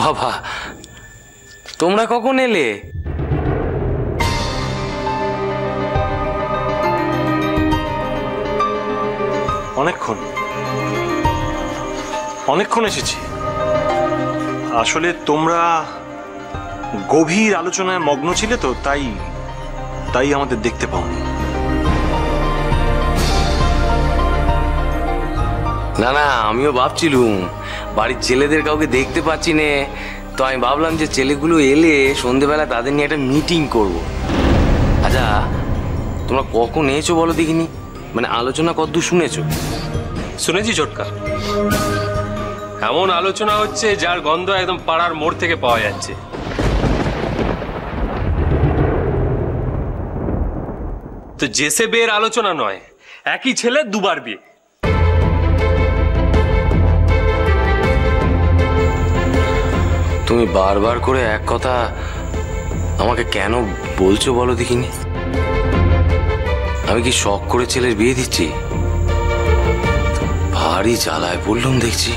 বাবা, তোমরা কখন এলে? অনেকক্ষণ এসেছি। আসলে তোমরা গভীর আলোচনায় মগ্ন ছিলে তো, তাই আমাদের দেখতে পাওনি। না না, আমিও ভাবছিলুম বাড়ির ছেলেদের কাউকে দেখতে পাচ্ছি নে, তো আমি ভাবলাম যে ছেলেগুলো এলে সন্ধেবেলা তাদের নিয়ে একটা মিটিং করব। আচ্ছা, তোমরা কখন এসেছো বলো দেখিনি? মানে আলোচনা কতদূর শুনেছো? শুনেছি ছোটকা, এমন আলোচনা হচ্ছে যার গন্ধ একদম পাড়ার মোড় থেকে পাওয়া যাচ্ছে। তো জেসে বিয়ের আলোচনা নয়, একই ছেলে দুবার বিয়ে। তুমি বারবার করে এক কথা আমাকে কেন বলছো বলো দেখিনি? আমি কি শখ করে ছেলের বিয়ে দিচ্ছি? ভারী জ্বালায় বললাম দেখছি।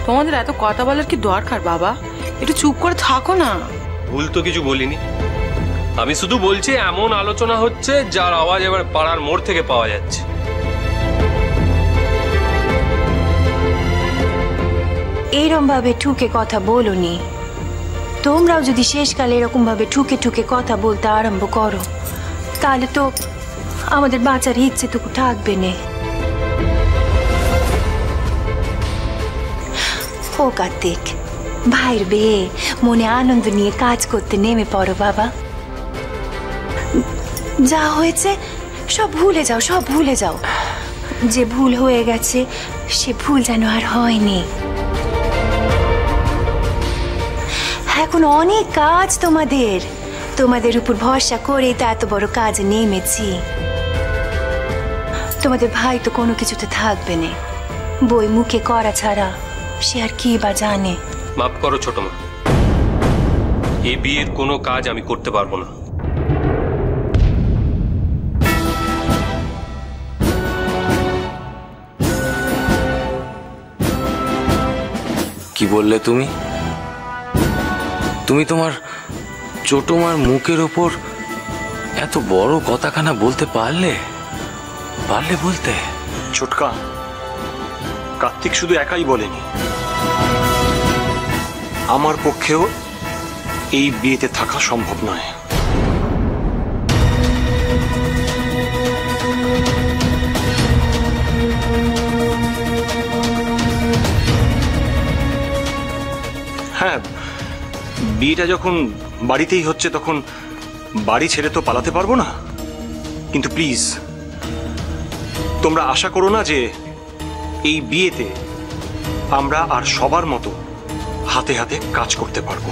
তোমাদের এত কথা বলার কি দরকার বাবা? একটু চুপ করে থাকো না। ভুল তো কিছু বলিনি, আমি শুধু বলছি এমন আলোচনা হচ্ছে যার আওয়াজ এবার পাড়ার মোড় থেকে পাওয়া যাচ্ছে। এরম ভাবে ঠুকে কথা বলোনি। তোমরাও যদি শেষকালে এরকম ভাবে ঠুকে ঠুকে কথা বলতে আরম্ভ করো, তাহলে তো আমাদের বাঁচার ইচ্ছেটুকু থাকবে না। ও কার্তিক, ভাইয়ের বিয়ে, মনে আনন্দ নিয়ে কাজ করতে নেমে পড়ো বাবা। যা হয়েছে সব ভুলে যাও, সব ভুলে যাও। যে ভুল হয়ে গেছে সে ভুল যেন আর হয়নি। এখন অনেক কাজ তোমাদের উপর ভরসা করে তো এত বড় কাজে নেমেছি। তোমাদের ভাই তো কোনো কিছুতে থাকবে না, বই মুখে করা ছাড়া সে আর কি বা জানে। মাফ করো ছোট মা, এই বিয়ের কোনো কাজ আমি করতে পারবো না। কি বললে তুমি? তুমি তোমার ছোট মার মুখের ওপর এত বড় কথাখানা বলতে পারলে বলতে? ছোটকা, কার্তিক শুধু একাই বলেনি, আমার পক্ষেও এই বিয়েতে থাকা সম্ভব নয়। হ্যাঁ, বিয়েটা যখন বাড়িতেই হচ্ছে তখন বাড়ি ছেড়ে তো পালাতে পারবো না, কিন্তু প্লিজ তোমরা আশা করো না যে এই বিয়েতে আমরা আর সবার মতো হাতে হাতে কাজ করতে পারবো।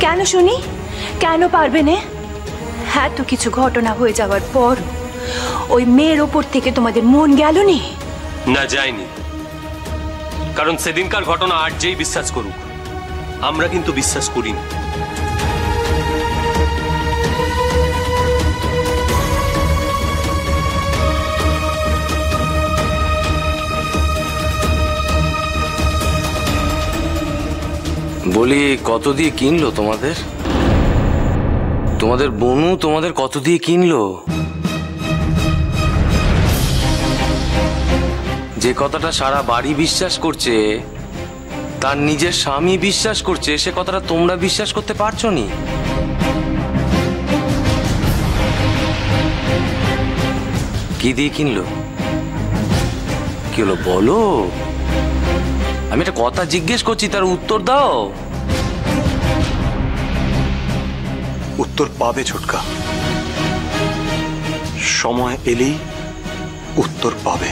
কেন শুনি? কেন পারবে না? হ্যাঁ, তো কিছু ঘটনা হয়ে যাওয়ার পর ওই মেয়ের ওপর থেকে তোমাদের মন গেল নি? না, যায়নি। কারণ সেদিনকার ঘটনা আর যেই বিশ্বাস করুক, আমরা কিন্তু বিশ্বাস করিনি। বলি, কত দিয়ে কিনলো তোমাদের? তোমাদের বনু তোমাদের কত দিয়ে কিনলো? যে কথাটা সারা বাড়ি বিশ্বাস করছে, তার নিজের স্বামী বিশ্বাস করছে, সে কথাটা তোমরা বিশ্বাস করতে পারছো নি? কি দিয়ে কিনলো? কি হলো বলো? আমি একটা কথা জিজ্ঞেস করছি, তার উত্তর দাও। উত্তর পাবে ছোটকা, সময় এলেই উত্তর পাবে।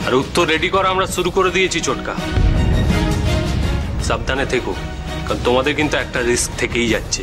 আর উত্তর রেডি করা আমরা শুরু করে দিয়েছি ছোটকা। সাবধানে থেকো, কারণ তোমাদের কিন্তু একটা রিস্ক থেকেই যাচ্ছে।